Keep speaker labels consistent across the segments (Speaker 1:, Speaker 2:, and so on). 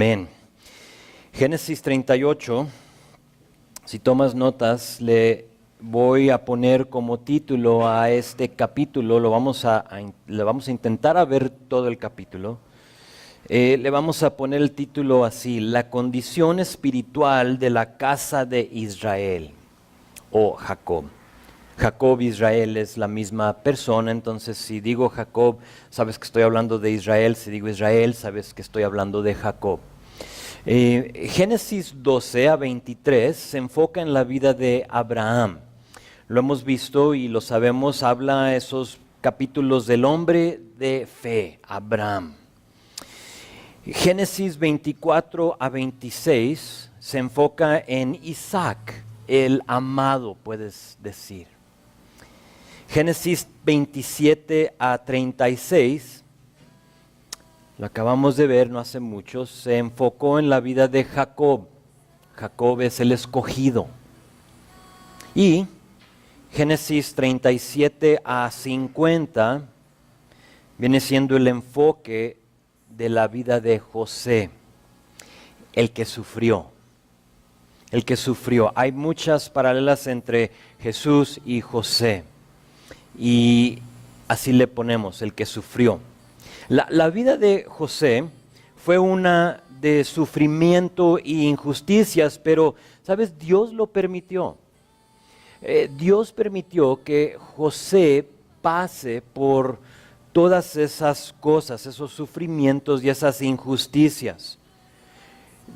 Speaker 1: Amén. Génesis 38, si tomas notas, le voy a poner como título a este capítulo, le vamos a intentar a ver todo el capítulo. Le vamos a poner el título así: La condición espiritual de la casa de Israel, o Jacob. Jacob y Israel es la misma persona, entonces si digo Jacob, sabes que estoy hablando de Israel; si digo Israel, sabes que estoy hablando de Jacob. Génesis 12 a 23 se enfoca en la vida de Abraham. Lo hemos visto y lo sabemos, habla esos capítulos del hombre de fe, Abraham. Génesis 24 a 26 se enfoca en Isaac, el amado, puedes decir. Génesis 27 a 36, lo acabamos de ver no hace mucho, se enfocó en la vida de Jacob. Jacob es el escogido. Y Génesis 37 a 50 viene siendo el enfoque de la vida de José, el que sufrió. El que sufrió. Hay muchas paralelas entre Jesús y José. Y así le ponemos, el que sufrió. La vida de José fue una de sufrimiento e injusticias, pero, ¿sabes? Dios lo permitió. Dios permitió que José pase por todas esas cosas, esos sufrimientos y esas injusticias.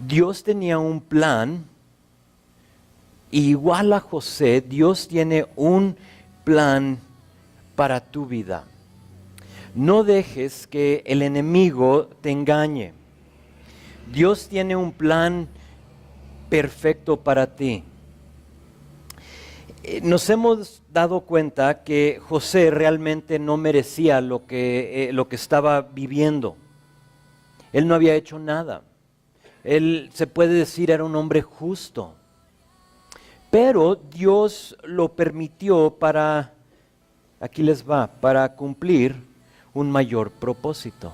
Speaker 1: Dios tenía un plan, igual a José, Dios tiene un plan para tu vida. No dejes que el enemigo te engañe. Dios tiene un plan perfecto para ti. Nos hemos dado cuenta que José realmente no merecía lo que estaba viviendo. Él no había hecho nada. Él, se puede decir, era un hombre justo. Pero Dios lo permitió para, aquí les va, para cumplir un mayor propósito.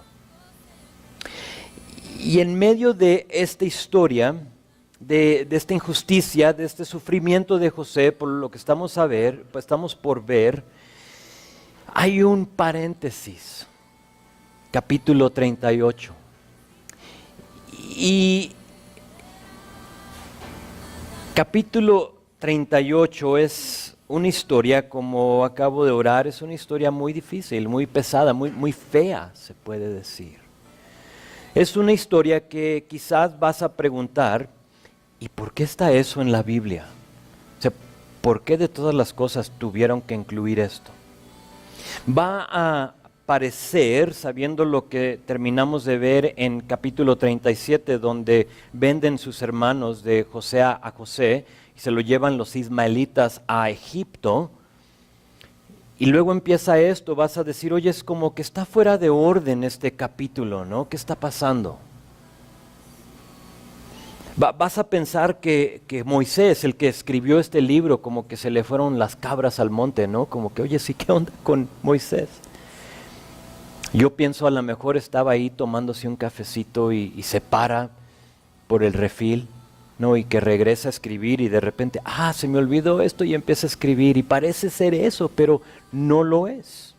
Speaker 1: Y en medio de esta historia, de esta injusticia, de este sufrimiento de José, por lo que estamos por ver, hay un paréntesis, capítulo 38. Y capítulo 38 es una historia, como acabo de orar, es una historia muy difícil, muy pesada, muy fea, se puede decir. Es una historia que quizás vas a preguntar: ¿y por qué está eso en la Biblia? O sea, ¿por qué de todas las cosas tuvieron que incluir esto? Va a parecer, sabiendo lo que terminamos de ver en capítulo 37, donde venden sus hermanos de José a José y se lo llevan los ismaelitas a Egipto, y luego empieza esto, vas a decir: oye, es como que está fuera de orden este capítulo, ¿no? ¿Qué está pasando? Vas a pensar que Moisés, el que escribió este libro, como que se le fueron las cabras al monte, ¿no? Como que, oye, sí, ¿qué onda con Moisés? Yo pienso, a lo mejor estaba ahí tomándose un cafecito y se para por el refil, ¿no? Y que regresa a escribir y de repente, se me olvidó esto, y empieza a escribir, y parece ser eso, pero no lo es.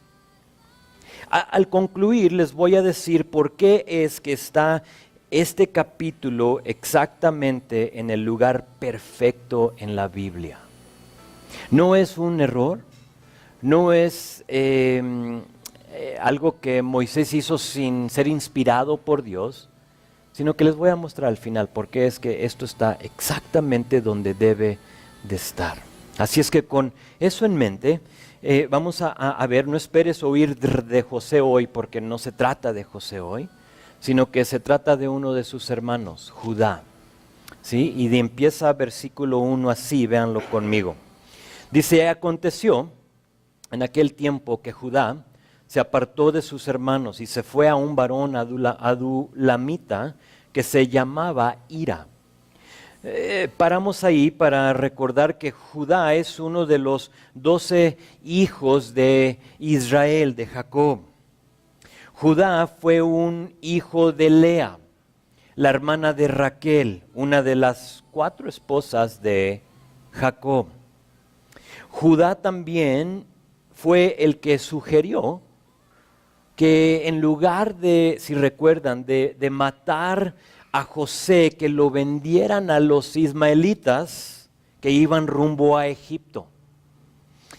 Speaker 1: Al concluir les voy a decir por qué es que está este capítulo exactamente en el lugar perfecto en la Biblia. No es un error, no es algo que Moisés hizo sin ser inspirado por Dios, sino que les voy a mostrar al final por qué es que esto está exactamente donde debe de estar. Así es que con eso en mente, vamos a ver, no esperes oír de José hoy, porque no se trata de José hoy, sino que se trata de uno de sus hermanos, Judá. ¿Sí? Y empieza versículo 1 así, véanlo conmigo. Dice: aconteció en aquel tiempo que Judá se apartó de sus hermanos y se fue a un varón adulamita que se llamaba Hira. Paramos ahí para recordar que Judá es uno de los 12 hijos de Israel, de Jacob. Judá fue un hijo de Lea. la hermana de Raquel, una de las 4 esposas de Jacob. Judá también fue el que sugirió que en lugar de, si recuerdan, de matar a José, que lo vendieran a los ismaelitas que iban rumbo a Egipto.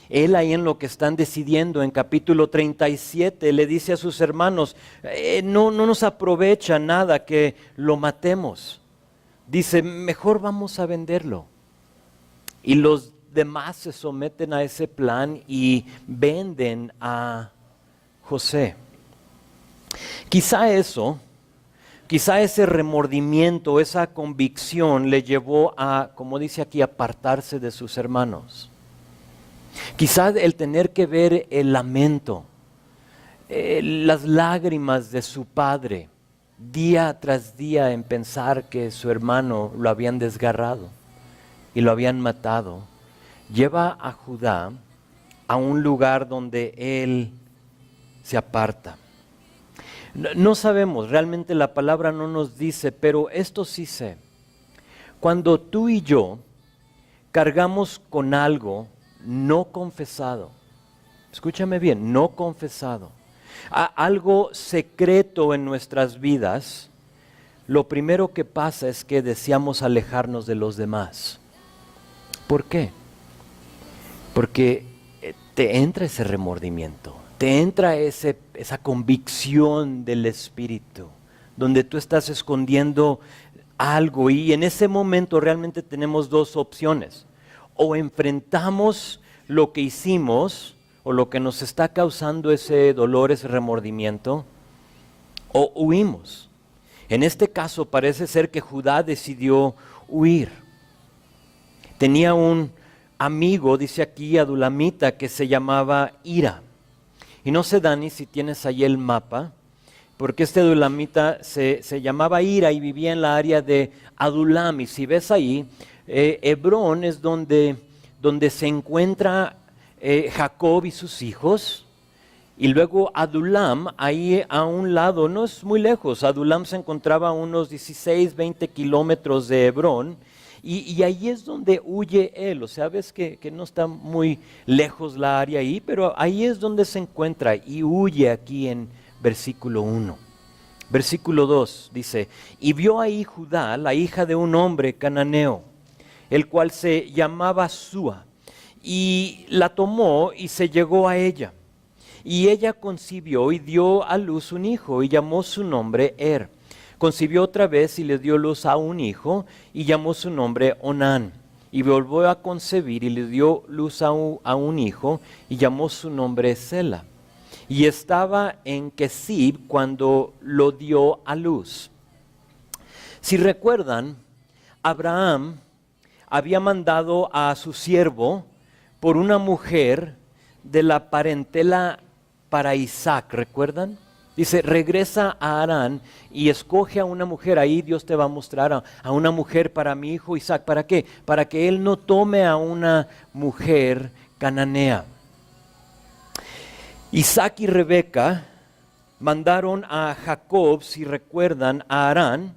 Speaker 1: Él ahí en lo que están decidiendo en capítulo 37 le dice a sus hermanos, no nos aprovecha nada que lo matemos. Dice, mejor vamos a venderlo. Y los demás se someten a ese plan y venden a José. Quizá ese remordimiento, esa convicción le llevó a, como dice aquí, apartarse de sus hermanos. Quizá el tener que ver el lamento, las lágrimas de su padre, día tras día en pensar que su hermano lo habían desgarrado y lo habían matado, lleva a Judá a un lugar donde él se aparta. No sabemos, realmente la palabra no nos dice, pero esto sí sé. Cuando tú y yo cargamos con algo no confesado, escúchame bien, no confesado, algo secreto en nuestras vidas, lo primero que pasa es que deseamos alejarnos de los demás. ¿Por qué? Porque te entra ese remordimiento. Te entra esa convicción del Espíritu, donde tú estás escondiendo algo y en ese momento realmente tenemos 2 opciones. O enfrentamos lo que hicimos o lo que nos está causando ese dolor, ese remordimiento, o huimos. En este caso parece ser que Judá decidió huir. Tenía un amigo, dice aquí, adulamita, que se llamaba Hira. Y no sé, Dani, si tienes ahí el mapa, porque este adulamita se llamaba Hira y vivía en la área de Adulam. Y si ves ahí, Hebrón es donde se encuentra Jacob y sus hijos. Y luego Adulam, ahí a un lado, no es muy lejos, Adulam se encontraba a unos 16, 20 kilómetros de Hebrón. Y ahí es donde huye él, o sea, ves que no está muy lejos la área ahí, pero ahí es donde se encuentra y huye aquí en versículo 1. Versículo 2 dice, y vio ahí Judá, la hija de un hombre cananeo, el cual se llamaba Súa, y la tomó y se llegó a ella. Y ella concibió y dio a luz un hijo y llamó su nombre Concibió otra vez y le dio luz a un hijo y llamó su nombre Onán. Y volvió a concebir y le dio luz a un hijo y llamó su nombre Sela. Y estaba en Kesib cuando lo dio a luz. Si recuerdan, Abraham había mandado a su siervo por una mujer de la parentela para Isaac, ¿recuerdan? Dice, regresa a Harán y escoge a una mujer. Ahí Dios te va a mostrar a una mujer para mi hijo Isaac. ¿Para qué? Para que él no tome a una mujer cananea. Isaac y Rebeca mandaron a Jacob, si recuerdan, a Harán,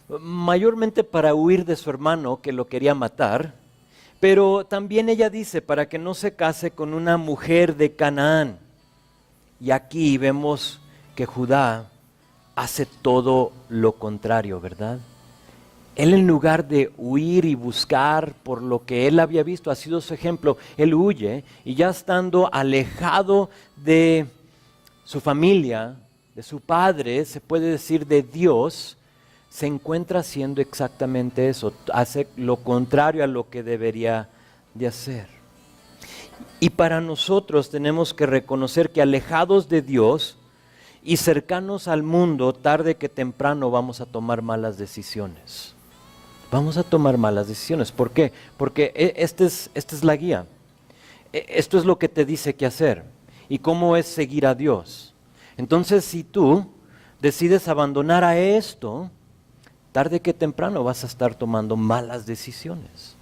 Speaker 1: mayormente para huir de su hermano que lo quería matar, pero también ella dice para que no se case con una mujer de Canaán. Y aquí vemos que Judá hace todo lo contrario, ¿verdad? Él en lugar de huir y buscar por lo que él había visto, ha sido su ejemplo, él huye y ya estando alejado de su familia, de su padre, se puede decir de Dios, se encuentra haciendo exactamente eso, hace lo contrario a lo que debería de hacer. Y para nosotros tenemos que reconocer que alejados de Dios y cercanos al mundo, tarde que temprano vamos a tomar malas decisiones. Vamos a tomar malas decisiones. ¿Por qué? Porque esta es la guía. Esto es lo que te dice qué hacer y cómo es seguir a Dios. Entonces, si tú decides abandonar a esto, tarde que temprano vas a estar tomando malas decisiones.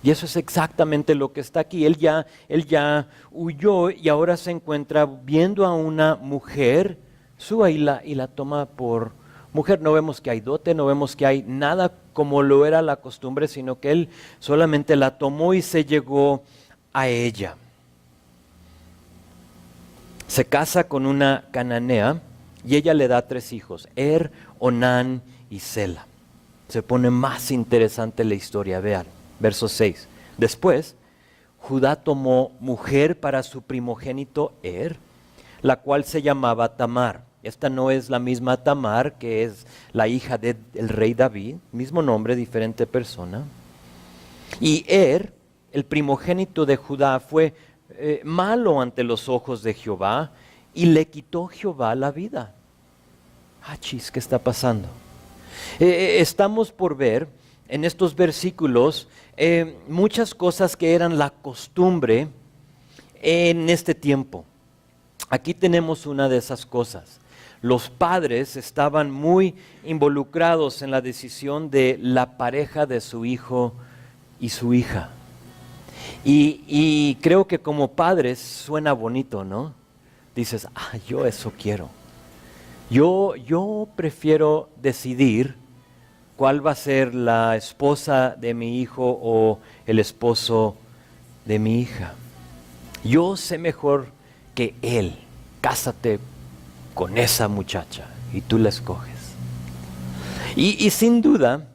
Speaker 1: Y eso es exactamente lo que está aquí. Él ya huyó y ahora se encuentra viendo a una mujer, Súa, y la toma por mujer. No vemos que hay dote, no vemos que hay nada como lo era la costumbre, sino que él solamente la tomó y se llegó a ella. Se casa con una cananea y ella le da 3 hijos, Onán y Sela. Se pone más interesante la historia, vean, verso 6. Después, Judá tomó mujer para su primogénito la cual se llamaba Tamar. Esta no es la misma Tamar que es la hija del rey David, mismo nombre, diferente persona. Y el primogénito de Judá, fue malo ante los ojos de Jehová y le quitó Jehová la vida. Chis, ¿qué está pasando? Estamos por ver en estos versículos muchas cosas que eran la costumbre en este tiempo. Aquí tenemos una de esas cosas. Los padres estaban muy involucrados en la decisión de la pareja de su hijo y su hija. Y creo que como padres suena bonito, ¿no? Dices, yo eso quiero. Yo prefiero decidir cuál va a ser la esposa de mi hijo o el esposo de mi hija. Yo sé mejor que él. Cásate con esa muchacha y tú la escoges. Y sin duda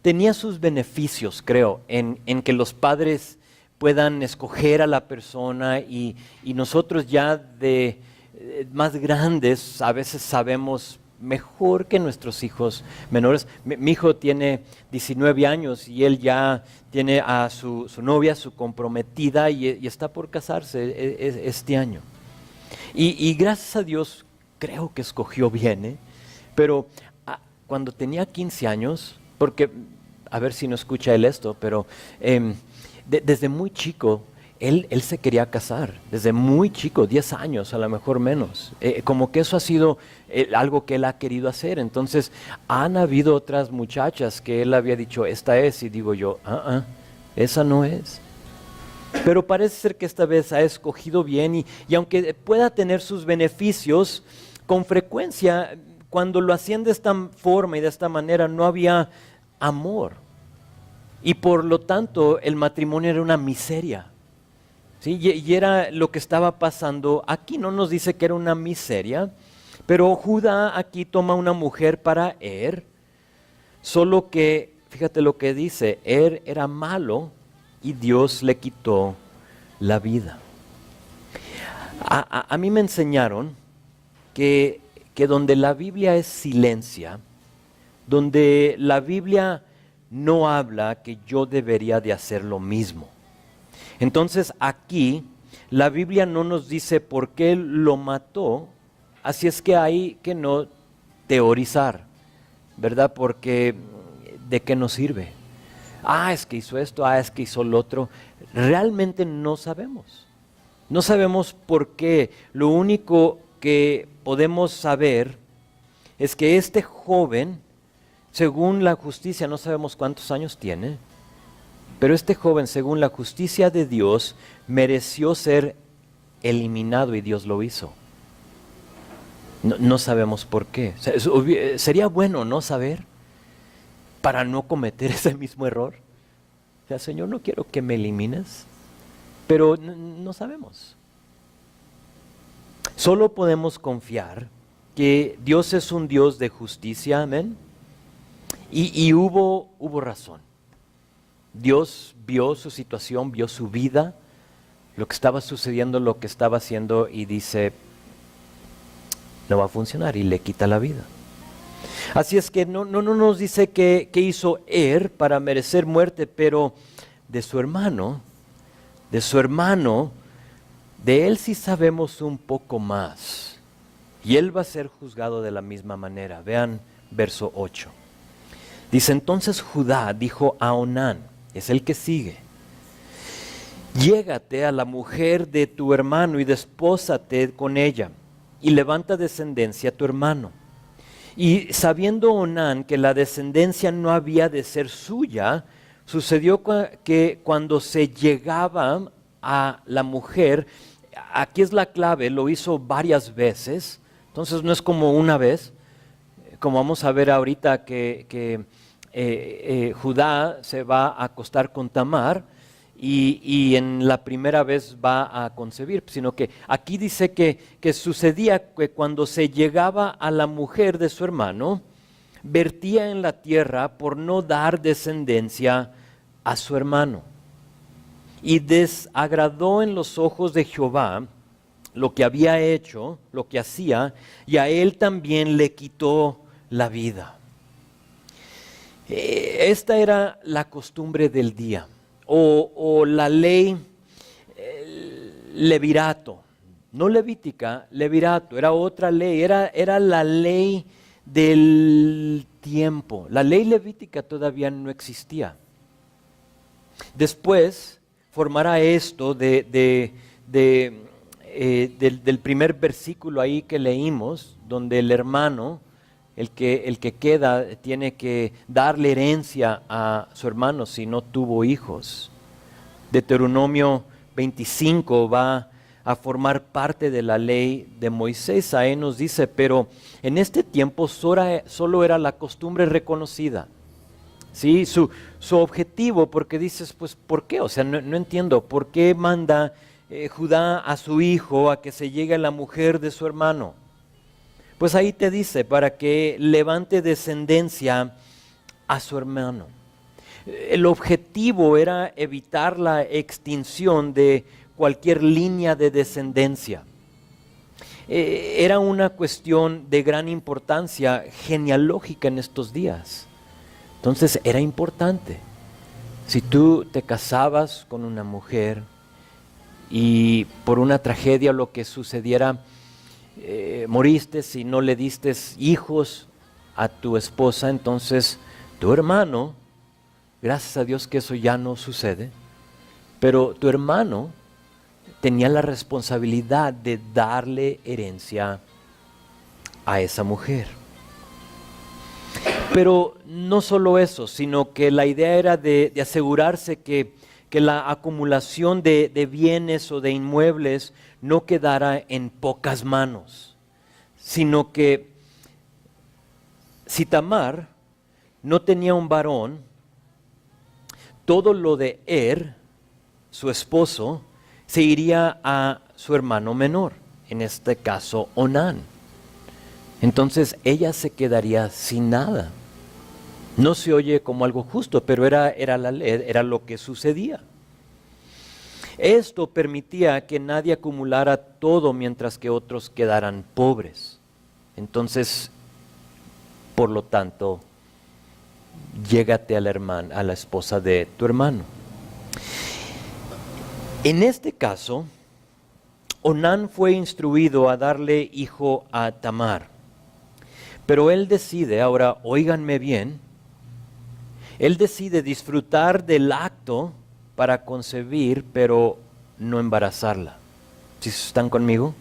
Speaker 1: tenía sus beneficios, creo, en que los padres puedan escoger a la persona y nosotros ya de más grandes a veces sabemos mejor que nuestros hijos menores. Mi hijo tiene 19 años y él ya tiene a su novia, su comprometida y está por casarse este año. Y gracias a Dios creo que escogió bien, pero cuando tenía 15 años, porque a ver si no escucha él esto, pero desde muy chico él se quería casar, desde muy chico, 10 años, a lo mejor menos. Como que eso ha sido algo que él ha querido hacer. Entonces, han habido otras muchachas que él había dicho, esta es, y digo yo, esa no es. Pero parece ser que esta vez ha escogido bien y aunque pueda tener sus beneficios, con frecuencia, cuando lo hacían de esta forma y de esta manera, no había amor. Y por lo tanto, el matrimonio era una miseria. ¿Sí? Y era lo que estaba pasando aquí. No nos dice que era una miseria, pero Judá aquí toma una mujer para solo que, fíjate lo que dice, era malo y Dios le quitó la vida. A mí me enseñaron que donde la Biblia es silencia, donde la Biblia no habla, que yo debería de hacer lo mismo. Entonces aquí la Biblia no nos dice por qué lo mató, así es que hay que no teorizar, ¿verdad? Porque ¿de qué nos sirve? Es que hizo esto, es que hizo lo otro. Realmente no sabemos. No sabemos por qué. Lo único que podemos saber es que este joven, según la justicia, no sabemos cuántos años tiene, pero este joven, según la justicia de Dios, mereció ser eliminado y Dios lo hizo. No sabemos por qué. Sería bueno no saber para no cometer ese mismo error. O sea, Señor, no quiero que me elimines, pero no sabemos. Solo podemos confiar que Dios es un Dios de justicia, amén. Y hubo razón. Dios vio su situación, vio su vida, lo que estaba sucediendo, lo que estaba haciendo y dice, no va a funcionar y le quita la vida. Así es que no nos dice qué hizo para merecer muerte, pero de su hermano, de él sí sabemos un poco más. Y él va a ser juzgado de la misma manera. Vean verso 8. Dice, entonces Judá dijo a Onán, es el que sigue, llégate a la mujer de tu hermano y despósate con ella, y levanta descendencia a tu hermano. Y sabiendo Onán que la descendencia no había de ser suya, sucedió que cuando se llegaba a la mujer, aquí es la clave, lo hizo varias veces, entonces no es como una vez, como vamos a ver ahorita que Judá se va a acostar con Tamar y en la primera vez va a concebir, sino que aquí dice que sucedía que cuando se llegaba a la mujer de su hermano, vertía en la tierra por no dar descendencia a su hermano. Y desagradó en los ojos de Jehová lo que había hecho, lo que hacía, y a él también le quitó la vida. Esta era la costumbre del día, o la ley levirato, no levítica, levirato, era otra ley, era la ley del tiempo. La ley levítica todavía no existía. Después formará esto del primer versículo ahí que leímos, donde el hermano, el que queda, tiene que darle herencia a su hermano si no tuvo hijos. Deuteronomio 25 va a formar parte de la ley de Moisés. Ahí nos dice, pero en este tiempo solo era la costumbre reconocida. ¿Sí? Su objetivo, porque dices, pues, ¿por qué? O sea, no entiendo, ¿por qué manda Judá a su hijo a que se llegue a la mujer de su hermano? Pues ahí te dice, para que levante descendencia a su hermano. El objetivo era evitar la extinción de cualquier línea de descendencia. Era una cuestión de gran importancia genealógica en estos días. Entonces era importante. Si tú te casabas con una mujer y por una tragedia o lo que sucediera, moriste, si no le diste hijos a tu esposa, entonces tu hermano, gracias a Dios que eso ya no sucede, pero tu hermano tenía la responsabilidad de darle herencia a esa mujer. Pero no solo eso, sino que la idea era de asegurarse que la acumulación de bienes o de inmuebles no quedara en pocas manos, sino que si Tamar no tenía un varón, todo lo de su esposo, se iría a su hermano menor, en este caso Onán. Entonces ella se quedaría sin nada. No se oye como algo justo, pero era la ley, era lo que sucedía. Esto permitía que nadie acumulara todo mientras que otros quedaran pobres. Entonces, por lo tanto, llégate a la esposa de tu hermano. En este caso, Onán fue instruido a darle hijo a Tamar, pero él decide, ahora óiganme bien, él decide disfrutar del acto para concebir, pero no embarazarla. ¿Sí están conmigo?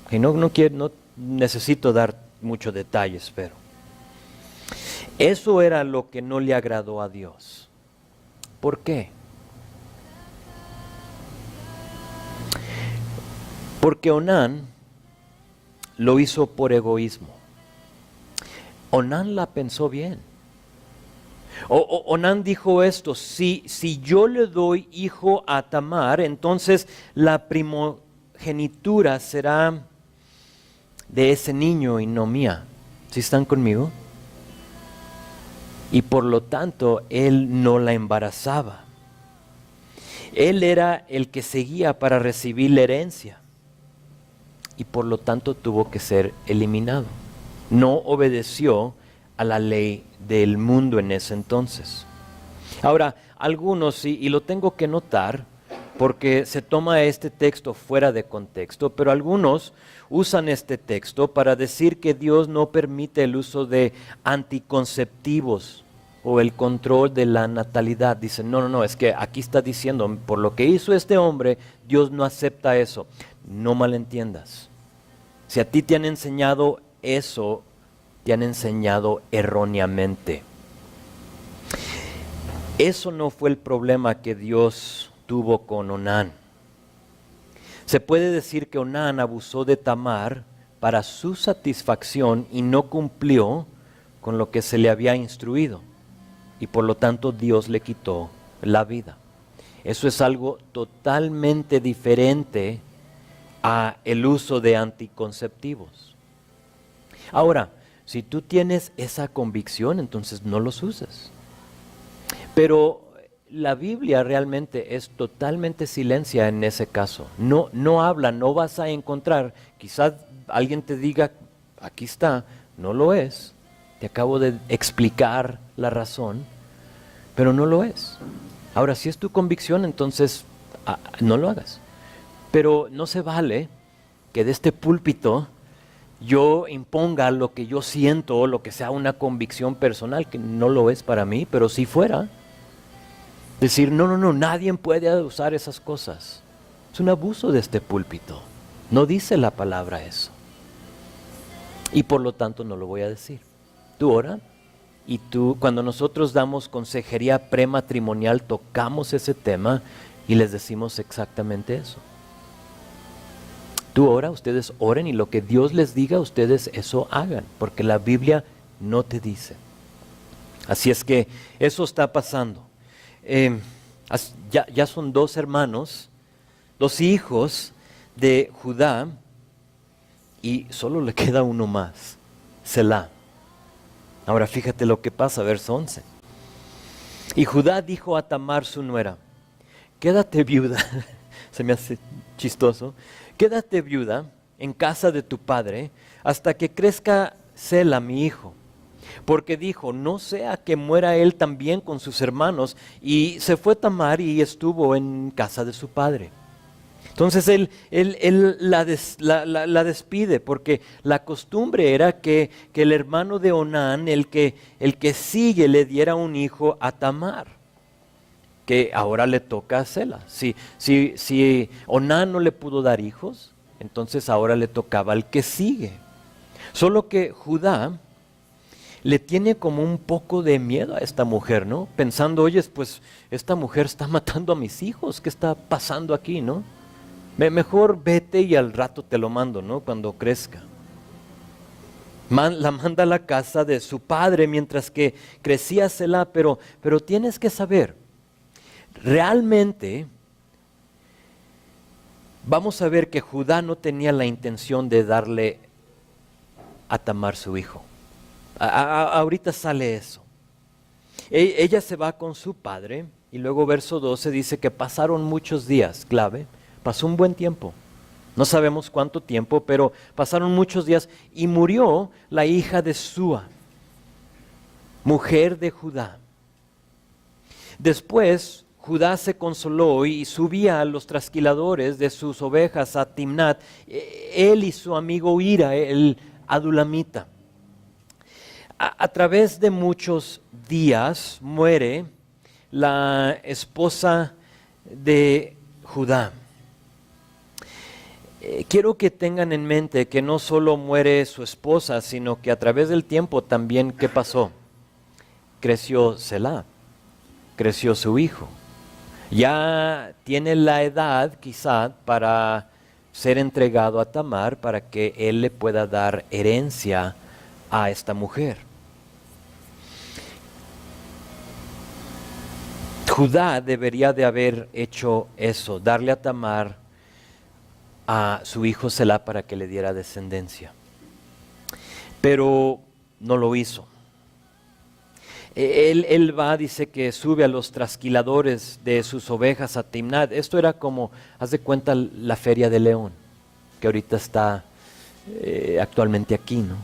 Speaker 1: Que no necesito dar muchos detalles, pero eso era lo que no le agradó a Dios. ¿Por qué? Porque Onán lo hizo por egoísmo. Onán la pensó bien. Onán dijo esto, si yo le doy hijo a Tamar, entonces la primogenitura será de ese niño y no mía. ¿Sí están conmigo? Y por lo tanto, él no la embarazaba. Él era el que seguía para recibir la herencia. Y por lo tanto tuvo que ser eliminado. No obedeció a la ley del mundo en ese entonces. Ahora, algunos, y lo tengo que notar, porque se toma este texto fuera de contexto, pero algunos usan este texto para decir que Dios no permite el uso de anticonceptivos o el control de la natalidad. Dicen, no, es que aquí está diciendo, por lo que hizo este hombre, Dios no acepta eso. No malentiendas. Si a ti te han enseñado eso, te han enseñado erróneamente. Eso no fue el problema que Dios tuvo con Onán. Se puede decir que Onán abusó de Tamar para su satisfacción y no cumplió con lo que se le había instruido y por lo tanto Dios le quitó la vida. Eso es algo totalmente diferente a el uso de anticonceptivos. Ahora, si tú tienes esa convicción, entonces no los uses. Pero la Biblia realmente es totalmente silencia en ese caso. No habla, no vas a encontrar. Quizás alguien te diga, aquí está, no lo es. Te acabo de explicar la razón, pero no lo es. Ahora, si es tu convicción, entonces no lo hagas. Pero no se vale que de este púlpito yo imponga lo que yo siento o lo que sea una convicción personal, que no lo es para mí, pero si fuera, decir, no, nadie puede usar esas cosas. Es un abuso de este púlpito. No dice la palabra eso. Y por lo tanto no lo voy a decir. Tú ora y tú, cuando nosotros damos consejería prematrimonial, tocamos ese tema y les decimos exactamente eso. Tú ora, ustedes oren y lo que Dios les diga, ustedes eso hagan, porque la Biblia no te dice. Así es que eso está pasando. Ya son dos hermanos, dos hijos de Judá y solo le queda uno más, Selá. Ahora fíjate lo que pasa, verso 11. Y Judá dijo a Tamar su nuera, quédate viuda, se me hace chistoso, quédate viuda en casa de tu padre hasta que crezca Sela mi hijo. Porque dijo, no sea que muera él también con sus hermanos. Y se fue Tamar y estuvo en casa de su padre. Entonces él la despide, porque la costumbre era que el hermano de Onán, el que sigue, le diera un hijo a Tamar, que ahora le toca a Sela. Si Onán no le pudo dar hijos, entonces ahora le tocaba al que sigue. Solo que Judá le tiene como un poco de miedo a esta mujer, ¿no? Pensando, oye, pues esta mujer está matando a mis hijos, ¿qué está pasando aquí, no? Mejor vete y al rato te lo mando, ¿no? Cuando crezca. La manda a la casa de su padre mientras que crecía Selá, pero tienes que saber, realmente vamos a ver que Judá no tenía la intención de darle a Tamar su hijo. Ahorita sale eso. Ella se va con su padre y luego verso 12 dice que pasaron muchos días, clave, pasó un buen tiempo. No sabemos cuánto tiempo, pero pasaron muchos días y murió la hija de Súa, mujer de Judá. Después Judá se consoló y subía a los trasquiladores de sus ovejas a Timnat, él y su amigo Hira, el adulamita. A través de muchos días muere la esposa de Judá. Quiero que tengan en mente que no solo muere su esposa, sino que a través del tiempo también, ¿qué pasó? Creció Selá, creció su hijo. Ya tiene la edad quizá para ser entregado a Tamar para que él le pueda dar herencia a esta mujer. Judá debería de haber hecho eso, darle a Tamar a su hijo Selá para que le diera descendencia. Pero no lo hizo. Él va, dice que sube a los trasquiladores de sus ovejas a Timnat. Esto era como, haz de cuenta, la feria de León, que ahorita está actualmente aquí, ¿no?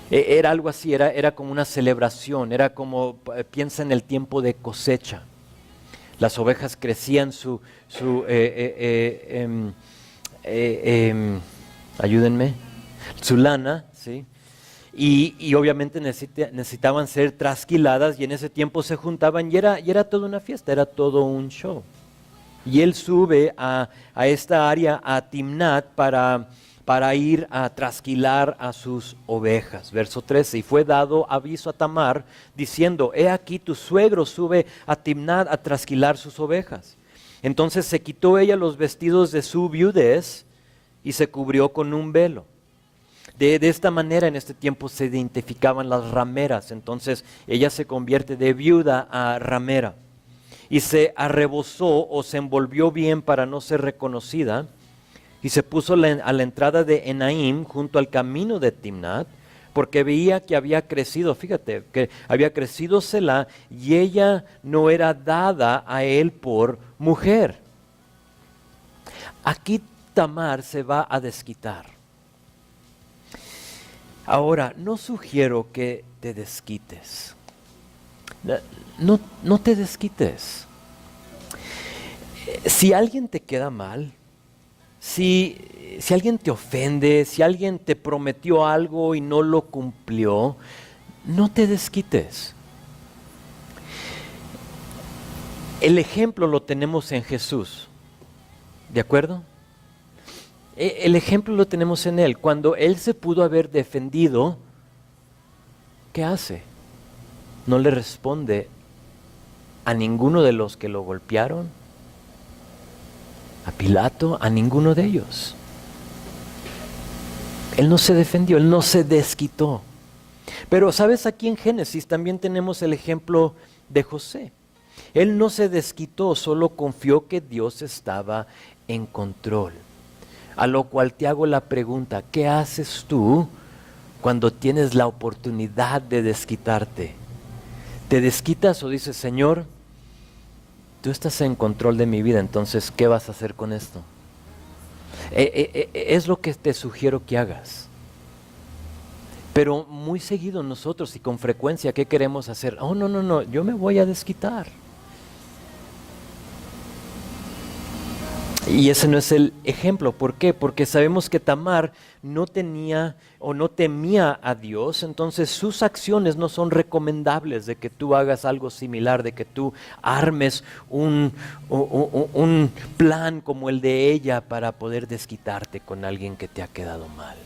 Speaker 1: Era algo así, era como una celebración, era como, piensa en el tiempo de cosecha. Las ovejas crecían ayúdenme, su lana, ¿sí? Y obviamente necesitaban ser trasquiladas y en ese tiempo se juntaban y era toda una fiesta, era todo un show. Y él sube a esta área, a Timnat, para ir a trasquilar a sus ovejas. Verso 13, y fue dado aviso a Tamar diciendo, he aquí tu suegro sube a Timnat a trasquilar sus ovejas. Entonces se quitó ella los vestidos de su viudez y se cubrió con un velo. De esta manera en este tiempo se identificaban las rameras. Entonces ella se convierte de viuda a ramera y se arrebozó o se envolvió bien para no ser reconocida y se puso a la entrada de Enaim junto al camino de Timnat porque veía que había crecido, fíjate, que había crecido Selá y ella no era dada a él por mujer. Aquí Tamar se va a desquitar. Ahora, no sugiero que te desquites. No te desquites. Si alguien te queda mal, si alguien te ofende, si alguien te prometió algo y no lo cumplió, no te desquites. El ejemplo lo tenemos en Jesús, ¿de acuerdo? El ejemplo lo tenemos en Él. Cuando Él se pudo haber defendido, ¿qué hace? No le responde a ninguno de los que lo golpearon, a Pilato, a ninguno de ellos. Él no se defendió, Él no se desquitó. Pero sabes, aquí en Génesis también tenemos el ejemplo de José. Él no se desquitó, solo confió que Dios estaba en control. A lo cual te hago la pregunta, ¿qué haces tú cuando tienes la oportunidad de desquitarte? ¿Te desquitas o dices, Señor, tú estás en control de mi vida, entonces, ¿qué vas a hacer con esto? Es lo que te sugiero que hagas. Pero muy seguido nosotros y con frecuencia, ¿qué queremos hacer? Oh, no, yo me voy a desquitar. Y ese no es el ejemplo. ¿Por qué? Porque sabemos que Tamar no tenía o no temía a Dios, entonces sus acciones no son recomendables de que tú hagas algo similar, de que tú armes un plan como el de ella para poder desquitarte con alguien que te ha quedado mal.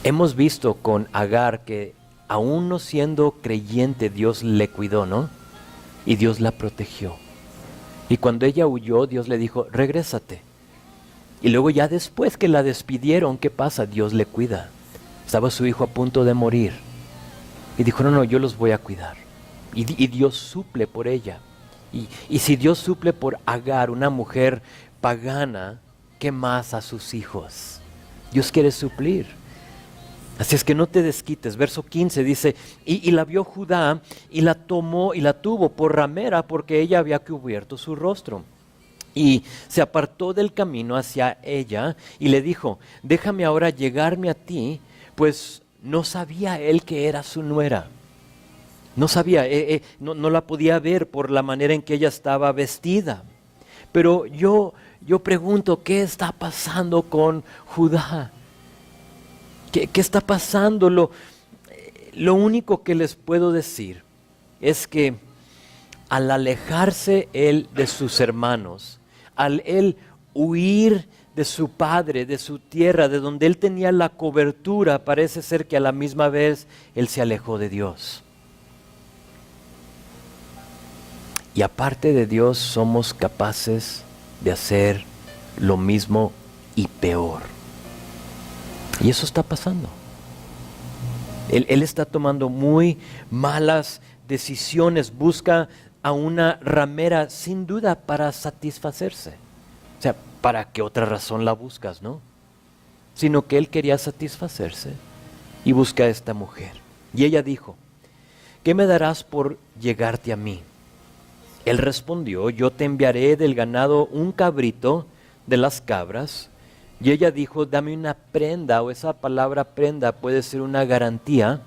Speaker 1: Hemos visto con Agar que aún no siendo creyente Dios le cuidó, ¿no? Y Dios la protegió. Y cuando ella huyó, Dios le dijo, regrésate. Y luego ya después que la despidieron, ¿qué pasa? Dios le cuida. Estaba su hijo a punto de morir. Y dijo, no, yo los voy a cuidar. Y Dios suple por ella. Y si Dios suple por Agar, una mujer pagana, ¿qué más a sus hijos? Dios quiere suplir. Así es que no te desquites. Verso 15 dice, y la vio Judá y la tomó y la tuvo por ramera porque ella había cubierto su rostro. Y se apartó del camino hacia ella y le dijo, déjame ahora llegarme a ti, pues no sabía él que era su nuera. No sabía, no la podía ver por la manera en que ella estaba vestida. Pero yo pregunto, ¿qué está pasando con Judá? ¿Qué está pasando? Lo único que les puedo decir es que al alejarse él de sus hermanos, al él huir de su padre, de su tierra, de donde él tenía la cobertura, parece ser que a la misma vez él se alejó de Dios. Y aparte de Dios somos capaces de hacer lo mismo y peor. Y eso está pasando. Él está tomando muy malas decisiones, busca a una ramera sin duda para satisfacerse. O sea, ¿para qué otra razón la buscas, no? Sino que él quería satisfacerse y busca a esta mujer. Y ella dijo, ¿qué me darás por llegarte a mí? Él respondió, yo te enviaré del ganado un cabrito de las cabras. Y ella dijo, dame una prenda, o esa palabra prenda puede ser una garantía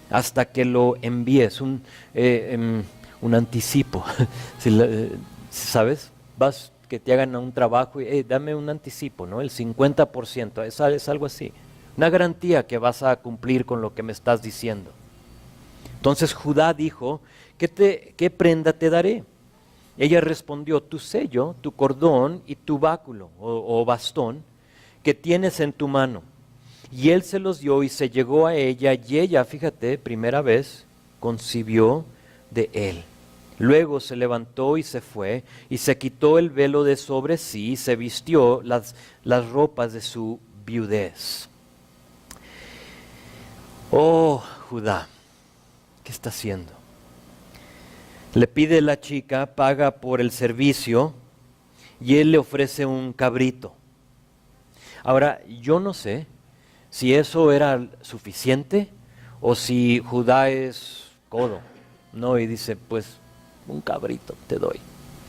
Speaker 1: hasta que lo envíes, un anticipo. ¿Sabes? Vas que te hagan un trabajo y dame un anticipo, ¿no? El 50%, es algo así. Una garantía que vas a cumplir con lo que me estás diciendo. Entonces Judá dijo, ¿qué prenda te daré? Ella respondió, tu sello, tu cordón y tu báculo o bastón que tienes en tu mano. Y él se los dio y se llegó a ella y ella, fíjate, primera vez, concibió de él. Luego se levantó y se fue, y se quitó el velo de sobre sí, y se vistió las ropas de su viudez. Oh, Judá, ¿qué está haciendo? Le pide la chica, paga por el servicio, y él le ofrece un cabrito. Ahora, yo no sé si eso era suficiente o si Judá es codo, ¿no? Y dice, pues, un cabrito te doy.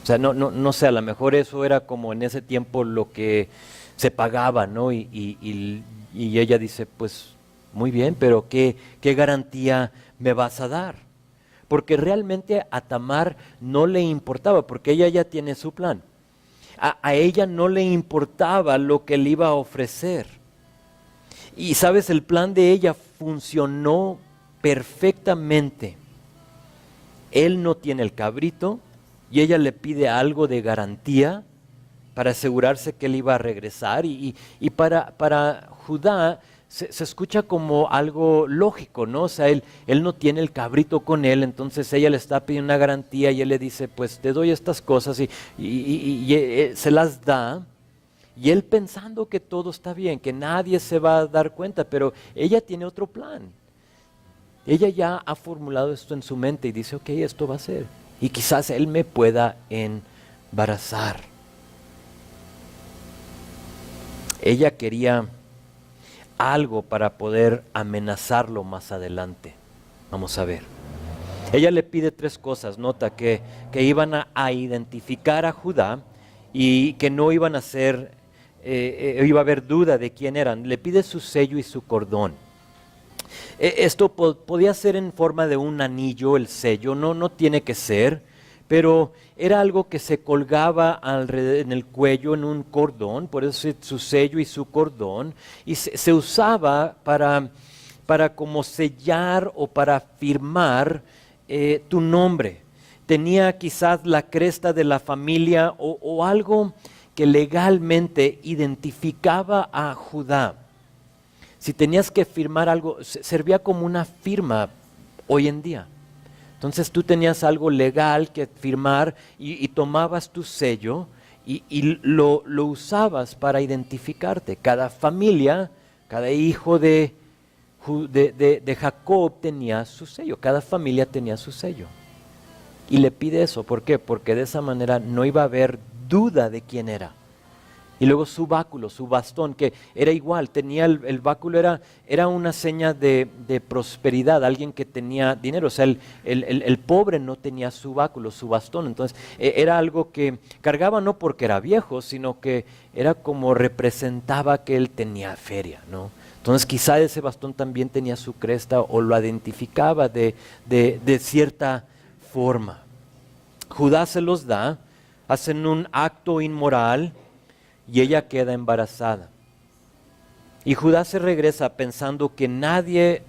Speaker 1: O sea, no sé, a lo mejor eso era como en ese tiempo lo que se pagaba, ¿no? Y ella dice, pues, muy bien, pero ¿qué garantía me vas a dar? Porque realmente a Tamar no le importaba, porque ella ya tiene su plan. A ella no le importaba lo que le iba a ofrecer. Y sabes, el plan de ella funcionó perfectamente. Él no tiene el cabrito y ella le pide algo de garantía para asegurarse que él iba a regresar. Y para Judá se escucha como algo lógico, ¿no? O sea, él no tiene el cabrito con él, entonces ella le está pidiendo una garantía y él le dice, pues te doy estas cosas y se las da. Y él pensando que todo está bien, que nadie se va a dar cuenta, pero ella tiene otro plan. Ella ya ha formulado esto en su mente y dice, ok, esto va a ser. Y quizás él me pueda embarazar. Ella quería algo para poder amenazarlo más adelante. Vamos a ver. Ella le pide 3 cosas. Nota que iban a identificar a Judá y que no iban a ser, iba a haber duda de quién eran. Le pide su sello y su cordón. Esto podía ser en forma de un anillo, el sello, no tiene que ser, pero era algo que se colgaba en el cuello en un cordón, por eso su sello y su cordón, y se usaba para como sellar o para firmar tu nombre. Tenía quizás la cresta de la familia o algo que legalmente identificaba a Judá. Si tenías que firmar algo, servía como una firma hoy en día. Entonces tú tenías algo legal que firmar y tomabas tu sello y lo usabas para identificarte. Cada familia, cada hijo de Jacob tenía su sello, cada familia tenía su sello. Y le pide eso, ¿por qué? Porque de esa manera no iba a haber duda de quién era. Y luego su báculo, su bastón, que era igual, tenía el báculo era una seña de prosperidad, alguien que tenía dinero. O sea, el pobre no tenía su báculo, su bastón. Entonces, era algo que cargaba no porque era viejo, sino que era como representaba que él tenía feria, ¿no? Entonces, quizá ese bastón también tenía su cresta o lo identificaba de cierta forma. Judá se los da, hacen un acto inmoral, y ella queda embarazada. Y Judá se regresa pensando que nadie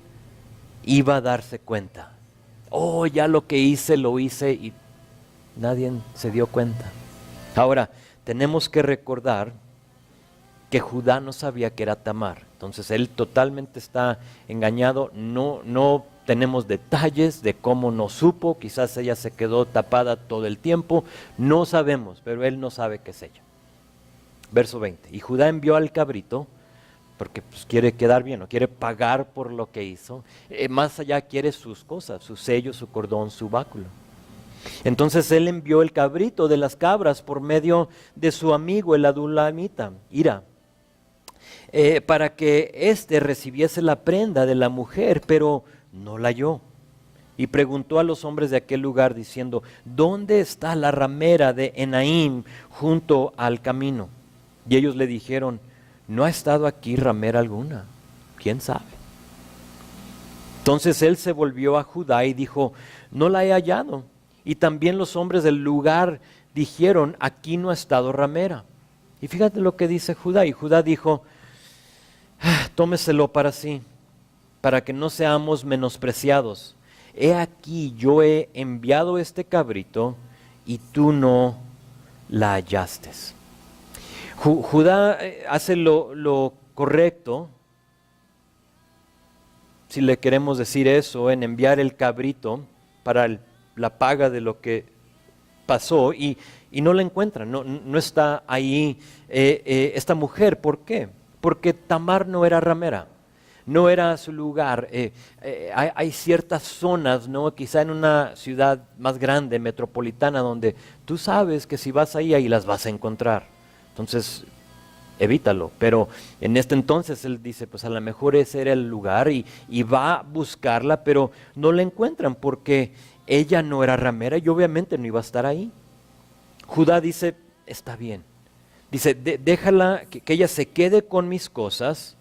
Speaker 1: iba a darse cuenta. Oh, ya lo que hice, lo hice y nadie se dio cuenta. Ahora, tenemos que recordar que Judá no sabía que era Tamar. Entonces él totalmente está engañado. No tenemos detalles de cómo no supo. Quizás ella se quedó tapada todo el tiempo. No sabemos, pero él no sabe que es ella. Verso 20, y Judá envió al cabrito, porque pues, quiere quedar bien, no quiere pagar por lo que hizo, más allá quiere sus cosas, su sello, su cordón, su báculo. Entonces él envió el cabrito de las cabras por medio de su amigo el adulamita, Hira, para que éste recibiese la prenda de la mujer, pero no la halló. Y preguntó a los hombres de aquel lugar diciendo, ¿dónde está la ramera de Enaim junto al camino? Y ellos le dijeron, no ha estado aquí ramera alguna, ¿quién sabe? Entonces él se volvió a Judá y dijo, no la he hallado. Y también los hombres del lugar dijeron, aquí no ha estado ramera. Y fíjate lo que dice Judá. Y Judá dijo, tómeselo para sí, para que no seamos menospreciados. He aquí, yo he enviado este cabrito y tú no la hallaste. Judá hace lo correcto, si le queremos decir eso, en enviar el cabrito para la paga de lo que pasó y no la encuentran, no está ahí esta mujer. ¿Por qué? Porque Tamar no era ramera, no era su lugar. Hay ciertas zonas, ¿no? Quizá en una ciudad más grande, metropolitana, donde tú sabes que si vas ahí las vas a encontrar. Entonces, evítalo. Pero en este entonces él dice, pues a lo mejor ese era el lugar y va a buscarla, pero no la encuentran porque ella no era ramera y obviamente no iba a estar ahí. Judá dice, está bien. Dice, déjala, que ella se quede con mis cosas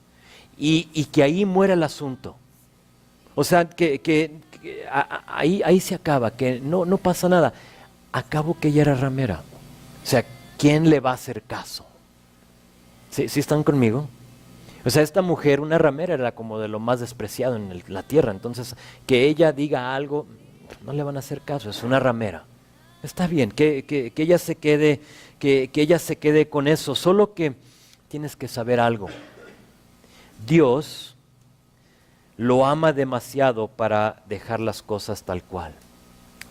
Speaker 1: y que ahí muera el asunto. O sea, ahí se acaba, que no pasa nada. Acabo que ella era ramera. O sea, ¿quién le va a hacer caso? ¿Sí están conmigo? O sea, esta mujer, una ramera, era como de lo más despreciado en la tierra. Entonces, que ella diga algo, no le van a hacer caso, es una ramera. Está bien, que ella se quede, que ella se quede con eso. Solo que tienes que saber algo. Dios lo ama demasiado para dejar las cosas tal cual.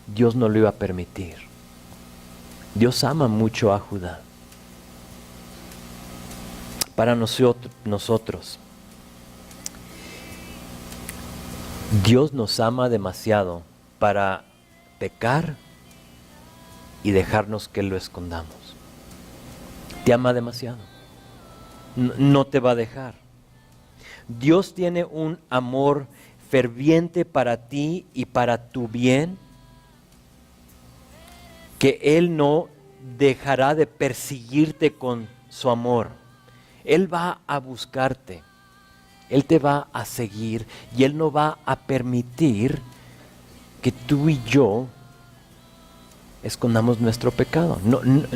Speaker 1: Dios no lo iba a permitir. Dios ama mucho a Judá. Para nosotros, Dios nos ama demasiado para pecar y dejarnos que lo escondamos. Te ama demasiado. No te va a dejar. Dios tiene un amor ferviente para ti y para tu bien, que Él no dejará de perseguirte con su amor. Él va a buscarte, Él te va a seguir y Él no va a permitir que tú y yo escondamos nuestro pecado.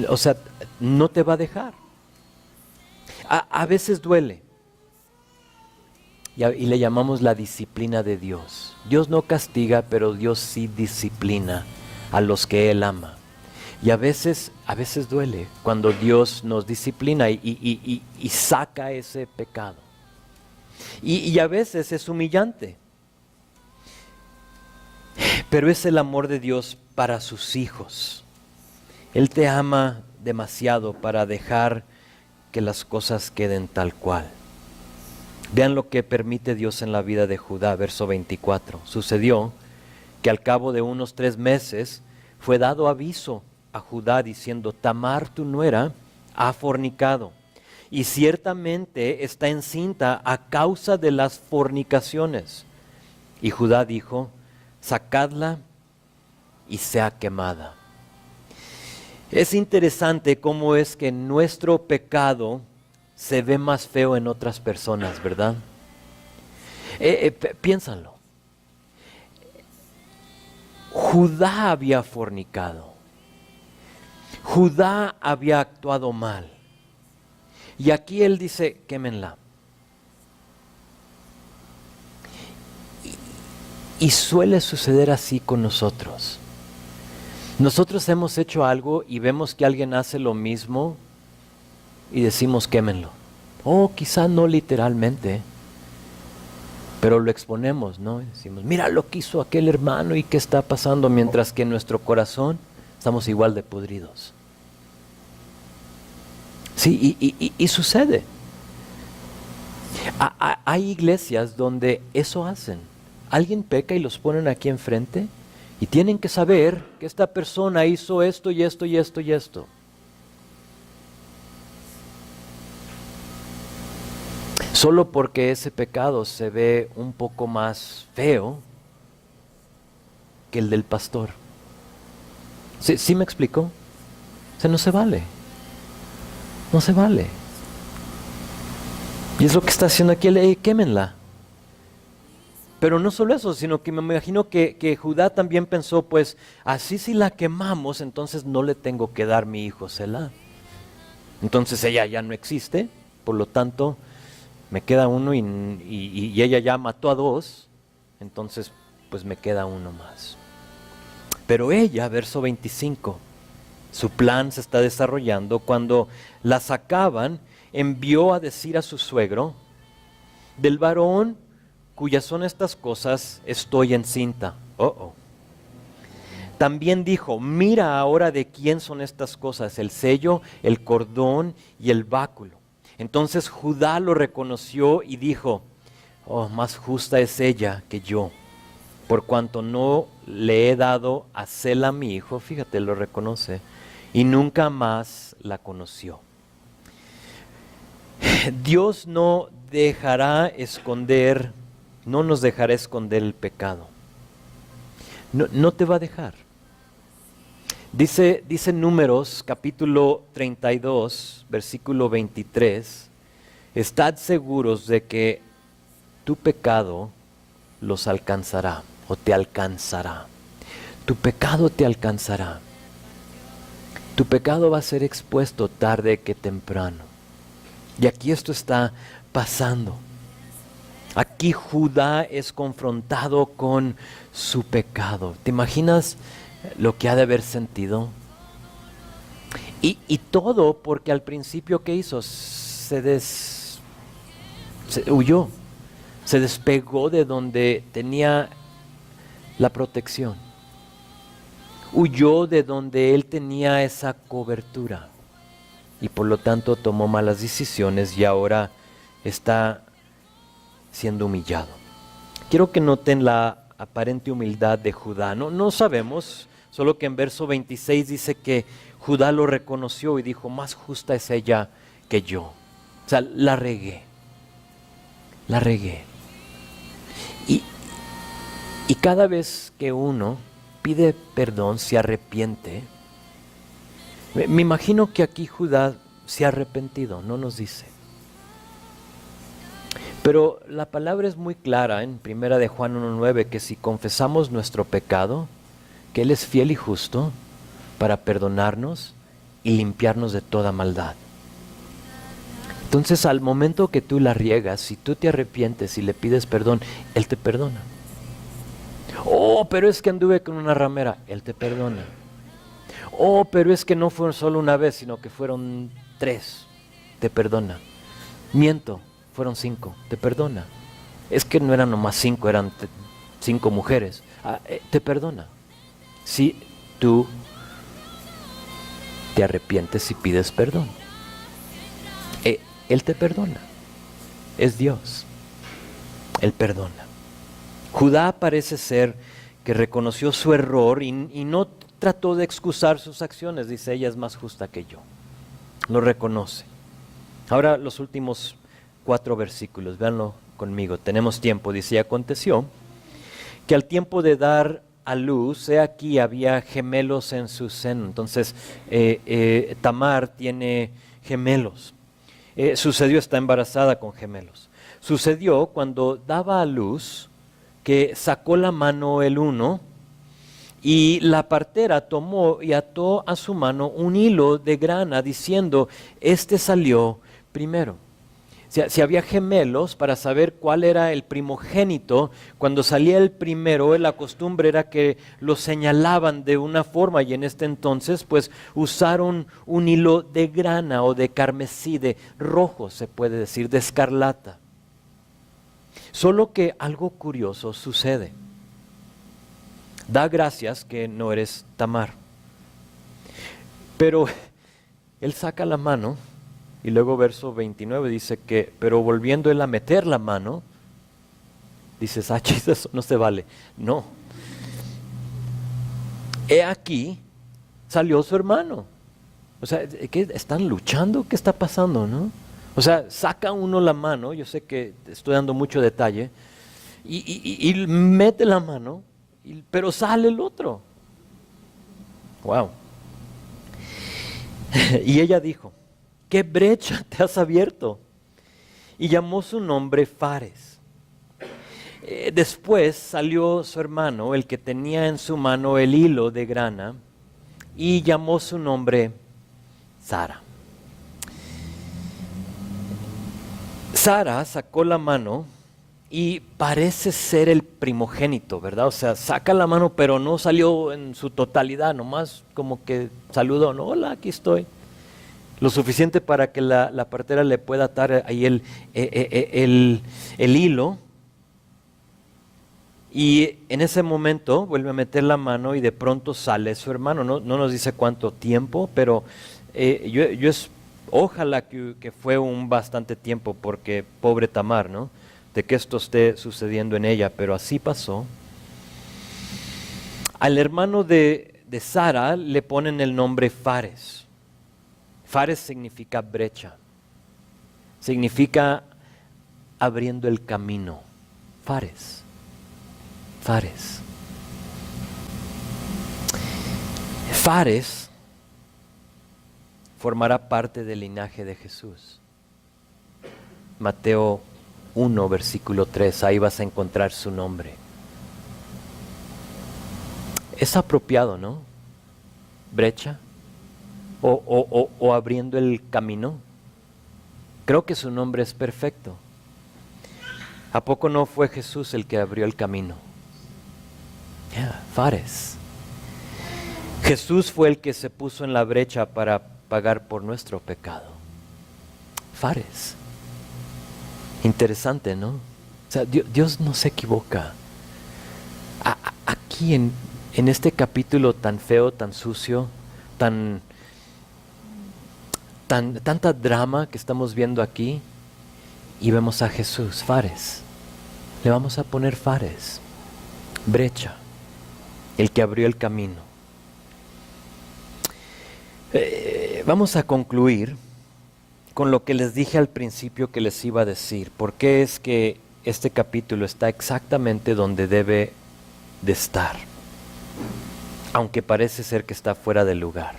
Speaker 1: O sea, no te va a dejar. A veces duele y le llamamos la disciplina de Dios. Dios no castiga, pero Dios sí disciplina a los que Él ama. Y a veces duele cuando Dios nos disciplina y saca ese pecado. Y a veces es humillante. Pero es el amor de Dios para sus hijos. Él te ama demasiado para dejar que las cosas queden tal cual. Vean lo que permite Dios en la vida de Judá, verso 24. Sucedió que al cabo de unos 3 meses fue dado aviso a Judá diciendo, Tamar tu nuera ha fornicado y ciertamente está encinta a causa de las fornicaciones. Y Judá dijo, sacadla y sea quemada. Es interesante cómo es que nuestro pecado se ve más feo en otras personas, ¿verdad? Piénsalo. Judá había fornicado. Judá había actuado mal. Y aquí él dice, quémenla. Y suele suceder así con nosotros. Nosotros hemos hecho algo y vemos que alguien hace lo mismo y decimos quémenlo. O quizá no literalmente, pero lo exponemos, ¿no? Y decimos, mira lo que hizo aquel hermano y qué está pasando, mientras que en nuestro corazón estamos igual de podridos. Sí, y sucede. Hay iglesias donde eso hacen. Alguien peca y los ponen aquí enfrente y tienen que saber que esta persona hizo esto y esto y esto y esto. Solo porque ese pecado se ve un poco más feo que el del pastor. ¿Sí me explico? O sea, no se vale. No se vale. Y es lo que está haciendo aquí, quémenla. Pero no solo eso, sino que me imagino que Judá también pensó, pues, así si la quemamos, entonces no le tengo que dar mi hijo Selá. Entonces ella ya no existe, por lo tanto, me queda uno y ella ya mató a 2, entonces, pues me queda uno más. Pero ella, verso 25, su plan se está desarrollando. Cuando la sacaban, envió a decir a su suegro, del varón cuyas son estas cosas, estoy encinta. También dijo, mira ahora de quién son estas cosas, el sello, el cordón y el báculo. Entonces Judá lo reconoció y dijo, oh, más justa es ella que yo, por cuanto no le he dado a Sela mi hijo, fíjate, lo reconoce, y nunca más la conoció. Dios no nos dejará esconder el pecado. No te va a dejar. Dice Números capítulo 32, versículo 23, estad seguros de que tu pecado los alcanzará o te alcanzará. Tu pecado te alcanzará. Tu pecado va a ser expuesto tarde que temprano. Y aquí esto está pasando. Aquí Judá es confrontado con su pecado. ¿Te imaginas lo que ha de haber sentido? Y todo porque al principio, ¿qué hizo? Se huyó. Se despegó de donde tenía la protección. Huyó de donde él tenía esa cobertura. Y por lo tanto tomó malas decisiones y ahora está siendo humillado. Quiero que noten la aparente humildad de Judá. No sabemos, solo que en verso 26 dice que Judá lo reconoció y dijo, más justa es ella que yo. O sea, la regué. Y cada vez que uno pide perdón, se arrepiente. Me imagino que aquí Judá se ha arrepentido, no nos dice. Pero la palabra es muy clara en 1 de Juan 1:9, que si confesamos nuestro pecado, que Él es fiel y justo para perdonarnos y limpiarnos de toda maldad. Entonces, al momento que tú la riegas, si tú te arrepientes y le pides perdón, Él te perdona. Oh, pero es que anduve con una ramera, Él te perdona. Oh, pero es que no fue solo una vez, sino que fueron 3, te perdona. Miento, fueron 5, te perdona. Es que no eran nomás 5, eran 5 mujeres. Te perdona. Si tú te arrepientes y pides perdón, Él te perdona. Es Dios. Él perdona. Judá parece ser que reconoció su error y no trató de excusar sus acciones. Dice, ella es más justa que yo. Lo reconoce. Ahora los últimos 4 versículos, véanlo conmigo. Tenemos tiempo. Dice, y aconteció que al tiempo de dar a luz, he aquí había gemelos en su seno. Entonces, Tamar tiene gemelos. Sucedió, está embarazada con gemelos. Sucedió cuando daba a luz que sacó la mano el uno y la partera tomó y ató a su mano un hilo de grana diciendo, este salió primero. Si había gemelos, para saber cuál era el primogénito, cuando salía el primero, la costumbre era que lo señalaban de una forma y en este entonces pues usaron un hilo de grana o de carmesí, de rojo se puede decir, de escarlata. Solo que algo curioso sucede. Da gracias que no eres Tamar. Pero él saca la mano y luego verso 29 dice que, pero volviendo él a meter la mano, dices, eso no se vale. No. He aquí, salió su hermano. O sea, ¿qué están luchando? ¿Qué está pasando, no? O sea, saca uno la mano, yo sé que estoy dando mucho detalle, y mete la mano, pero sale el otro. Wow. Y ella dijo, ¿qué brecha te has abierto? Y llamó su nombre Fares. Después salió su hermano, el que tenía en su mano el hilo de grana, y llamó su nombre Sara. Sara sacó la mano y parece ser el primogénito, ¿verdad? O sea, saca la mano, pero no salió en su totalidad, nomás como que saludó, no, hola, aquí estoy. Lo suficiente para que la partera le pueda atar ahí el hilo. Y en ese momento vuelve a meter la mano y de pronto sale su hermano. No nos dice cuánto tiempo, pero ojalá que fue un bastante tiempo, porque pobre Tamar, ¿no? De que esto esté sucediendo en ella, pero así pasó. Al hermano de Sara le ponen el nombre Fares. Fares significa brecha, significa abriendo el camino. Fares. Fares formará parte del linaje de Jesús. Mateo 1, versículo 3, ahí vas a encontrar su nombre. Es apropiado, ¿no? Brecha o abriendo el camino. Creo que su nombre es perfecto. ¿A poco no fue Jesús el que abrió el camino? Fares. Jesús fue el que se puso en la brecha para pagar por nuestro pecado. Fares. Interesante, ¿no? O sea, Dios no se equivoca. Aquí en este capítulo tan feo, tan sucio, tanta drama que estamos viendo aquí, y vemos a Jesús, Fares. Le vamos a poner Fares, brecha, el que abrió el camino. Vamos a concluir con lo que les dije al principio que les iba a decir. ¿Por qué es que este capítulo está exactamente donde debe de estar? Aunque parece ser que está fuera de lugar.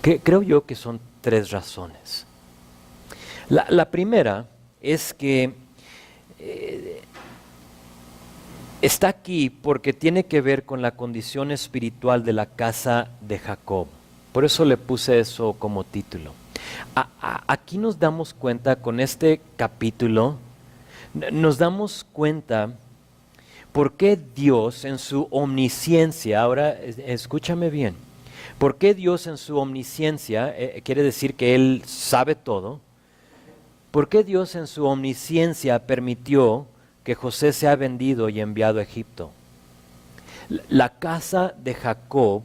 Speaker 1: Creo yo que son 3 razones. La primera es que está aquí porque tiene que ver con la condición espiritual de la casa de Jacob. Por eso le puse eso como título. Aquí nos damos cuenta, con este capítulo, nos damos cuenta por qué Dios en su omnisciencia, ahora escúchame bien, por qué Dios en su omnisciencia, quiere decir que Él sabe todo, por qué Dios en su omnisciencia permitió que José sea vendido y enviado a Egipto. La casa de Jacob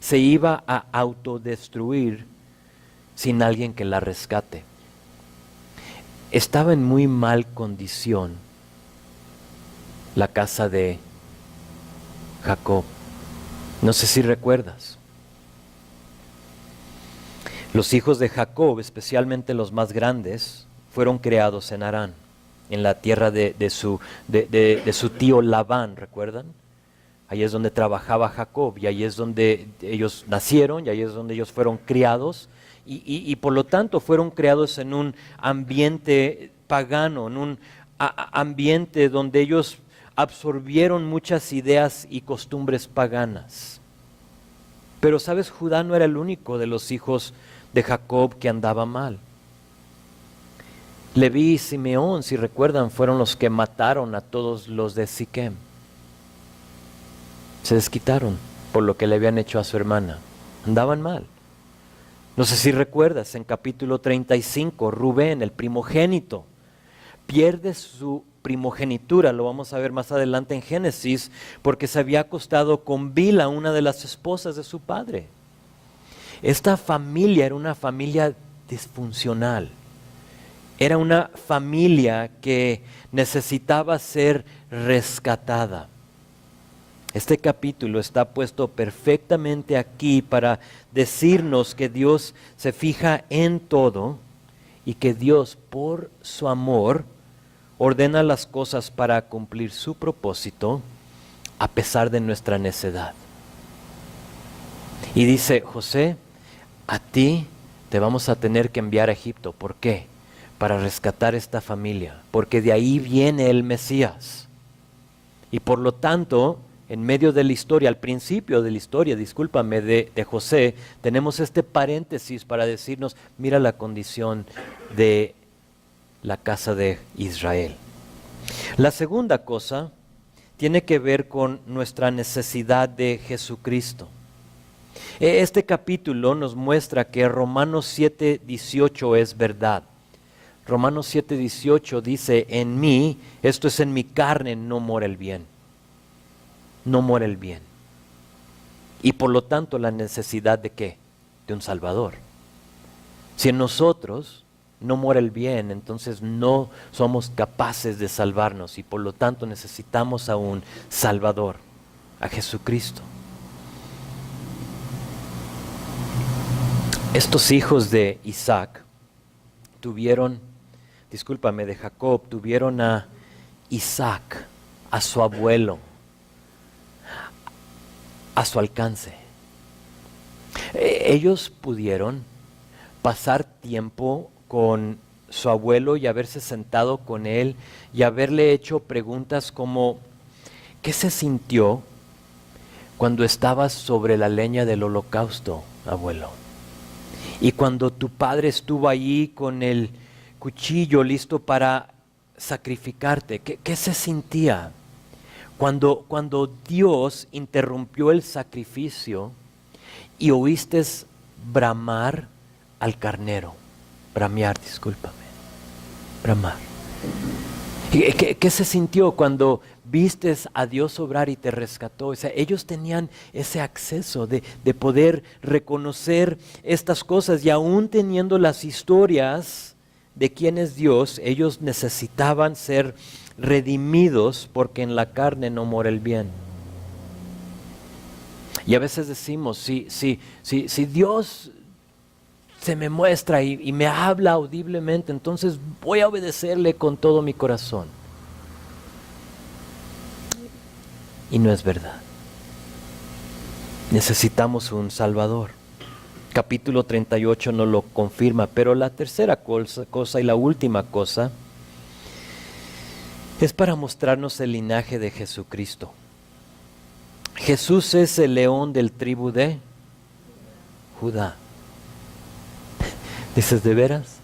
Speaker 1: se iba a autodestruir sin alguien que la rescate. Estaba en muy mal condición la casa de Jacob. No sé si recuerdas. Los hijos de Jacob, especialmente los más grandes, fueron creados en Harán, en la tierra de su tío Labán, ¿recuerdan? Ahí es donde trabajaba Jacob, y ahí es donde ellos nacieron, y ahí es donde ellos fueron criados, y por lo tanto fueron criados en un ambiente pagano, en un ambiente donde ellos absorbieron muchas ideas y costumbres paganas. Pero sabes, Judá no era el único de los hijos de Jacob que andaba mal. Leví y Simeón, si recuerdan, fueron los que mataron a todos los de Siquem. Se desquitaron por lo que le habían hecho a su hermana. Andaban mal. No sé si recuerdas, en capítulo 35, Rubén, el primogénito, pierde su primogenitura, lo vamos a ver más adelante en Génesis, porque se había acostado con Bilha, una de las esposas de su padre. Esta familia era una familia disfuncional. Era una familia que necesitaba ser rescatada. Este capítulo está puesto perfectamente aquí para decirnos que Dios se fija en todo y que Dios, por su amor, ordena las cosas para cumplir su propósito a pesar de nuestra necedad. Y dice, José, a ti te vamos a tener que enviar a Egipto. ¿Por qué? Para rescatar esta familia, porque de ahí viene el Mesías. Y por lo tanto, en medio de la historia, al principio de la historia, de José, tenemos este paréntesis para decirnos, mira la condición de la casa de Israel. La segunda cosa tiene que ver con nuestra necesidad de Jesucristo. Este capítulo nos muestra que Romanos 7:18 es verdad. Romanos 7:18 dice, en mí, esto es en mi carne, no mora el bien. No mora el bien. Y por lo tanto la necesidad de ¿qué? De un Salvador. Si en nosotros no mora el bien, entonces no somos capaces de salvarnos y por lo tanto necesitamos a un Salvador, a Jesucristo. Estos hijos de Isaac de Jacob, tuvieron a Isaac, a su abuelo, a su alcance. Ellos pudieron pasar tiempo con su abuelo y haberse sentado con él y haberle hecho preguntas como, ¿qué se sintió cuando estabas sobre la leña del holocausto, abuelo? Y cuando tu padre estuvo allí con el cuchillo listo para sacrificarte, ¿qué se sentía? Cuando Dios interrumpió el sacrificio y oíste bramar al carnero, bramar. ¿Qué se sintió cuando vistes a Dios obrar y te rescató? O sea, ellos tenían ese acceso de poder reconocer estas cosas y aún teniendo las historias de quién es Dios, ellos necesitaban ser redimidos porque en la carne no mora el bien. Y a veces decimos, si Dios se me muestra y me habla audiblemente, entonces voy a obedecerle con todo mi corazón. Y no es verdad. Necesitamos un Salvador. Capítulo 38 nos lo confirma, pero la tercera cosa y la última cosa es para mostrarnos el linaje de Jesucristo. Jesús es el león del tribu de Judá. Dices, ¿de veras?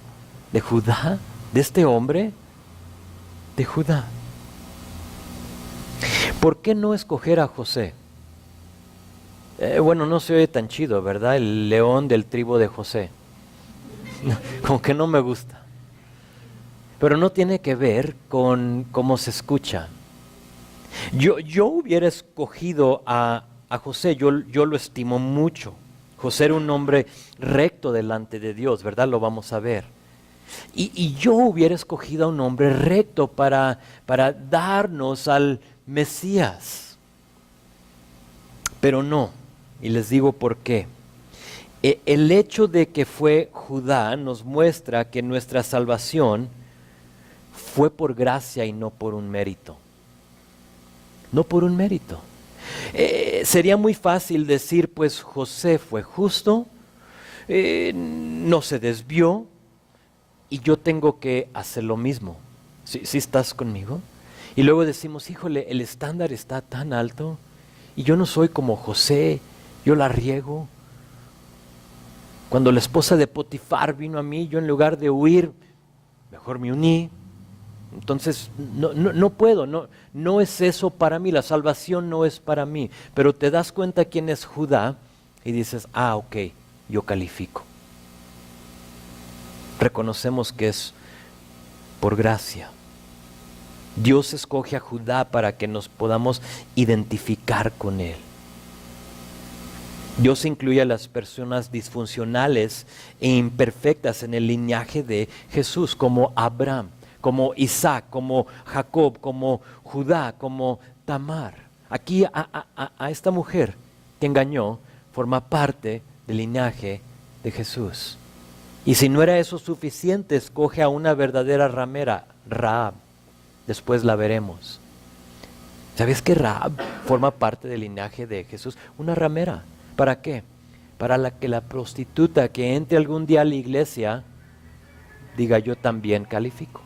Speaker 1: ¿De Judá? ¿De este hombre? De Judá. ¿Por qué no escoger a José? Bueno, no se oye tan chido, ¿verdad? El león del tribu de José. Como que no me gusta. Pero no tiene que ver con cómo se escucha. Yo hubiera escogido a José, yo lo estimo mucho. José era un hombre recto delante de Dios, ¿verdad? Lo vamos a ver. Y yo hubiera escogido a un hombre recto para darnos al Mesías. Pero no, y les digo por qué. El hecho de que fue Judá nos muestra que nuestra salvación fue por gracia y no por un mérito. No por un mérito. Sería muy fácil decir, pues José fue justo, no se desvió y yo tengo que hacer lo mismo. ¿Sí estás conmigo? Y luego decimos, híjole, el estándar está tan alto y yo no soy como José, yo la riego. Cuando la esposa de Potifar vino a mí, yo en lugar de huir, mejor me uní. Entonces no puedo, no es eso para mí, la salvación no es para mí, pero te das cuenta quién es Judá y dices, ok, yo califico. Reconocemos que es por gracia. Dios escoge a Judá para que nos podamos identificar con él. Dios incluye a las personas disfuncionales e imperfectas en el linaje de Jesús, como Abraham, como Isaac, como Jacob, como Judá, como Tamar. Aquí a esta mujer que engañó forma parte del linaje de Jesús. Y si no era eso suficiente, escoge a una verdadera ramera, Rahab. Después la veremos. ¿Sabes que Rahab forma parte del linaje de Jesús? Una ramera. ¿Para qué? Para que la prostituta que entre algún día a la iglesia diga, yo también califico.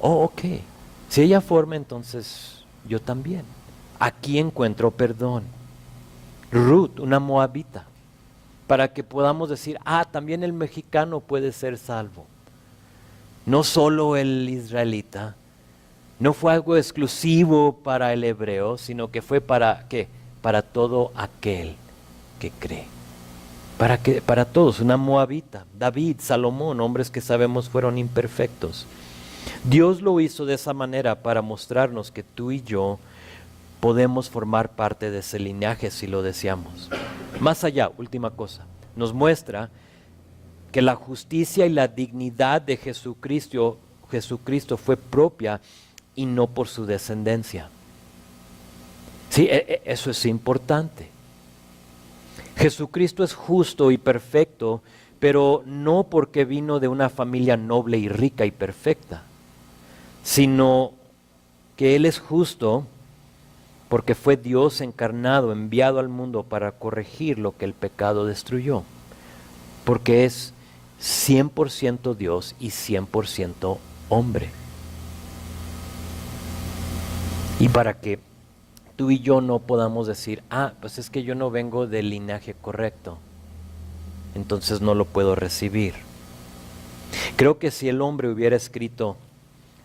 Speaker 1: Ok. Si ella forma, entonces yo también. Aquí encuentro perdón. Ruth, una moabita. Para que podamos decir, también el mexicano puede ser salvo. No solo el israelita. No fue algo exclusivo para el hebreo, sino que fue para ¿qué? Para todo aquel que cree. Para todos, una moabita, David, Salomón, hombres que sabemos fueron imperfectos. Dios lo hizo de esa manera para mostrarnos que tú y yo podemos formar parte de ese linaje si lo deseamos. Más allá, última cosa, nos muestra que la justicia y la dignidad de Jesucristo fue propia y no por su descendencia. Sí, eso es importante. Jesucristo es justo y perfecto, pero no porque vino de una familia noble y rica y perfecta, sino que Él es justo porque fue Dios encarnado, enviado al mundo para corregir lo que el pecado destruyó, porque es 100% Dios y 100% hombre. Y para que tú y yo no podamos decir, pues es que yo no vengo del linaje correcto, entonces no lo puedo recibir. Creo que si el hombre hubiera escrito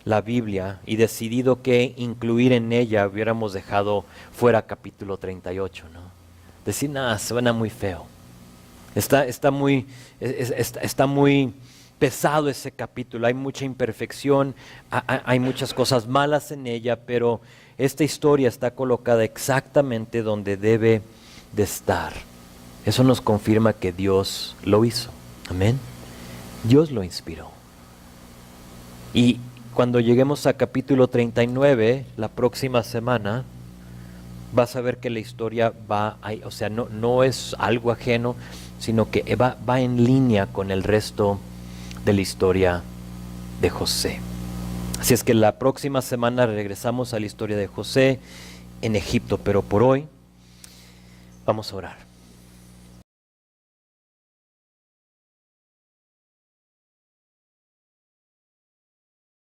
Speaker 1: la Biblia y decidido qué incluir en ella, hubiéramos dejado fuera capítulo 38, ¿no? Decir, nada, suena muy feo. Está muy pesado ese capítulo, hay mucha imperfección, hay muchas cosas malas en ella, pero esta historia está colocada exactamente donde debe de estar. Eso nos confirma que Dios lo hizo. Amén. Dios lo inspiró. Y cuando lleguemos a capítulo 39, la próxima semana, vas a ver que la historia va ahí, o sea, no es algo ajeno, sino que va en línea con el resto de la historia de José. Así es que la próxima semana regresamos a la historia de José en Egipto, pero por hoy vamos a orar.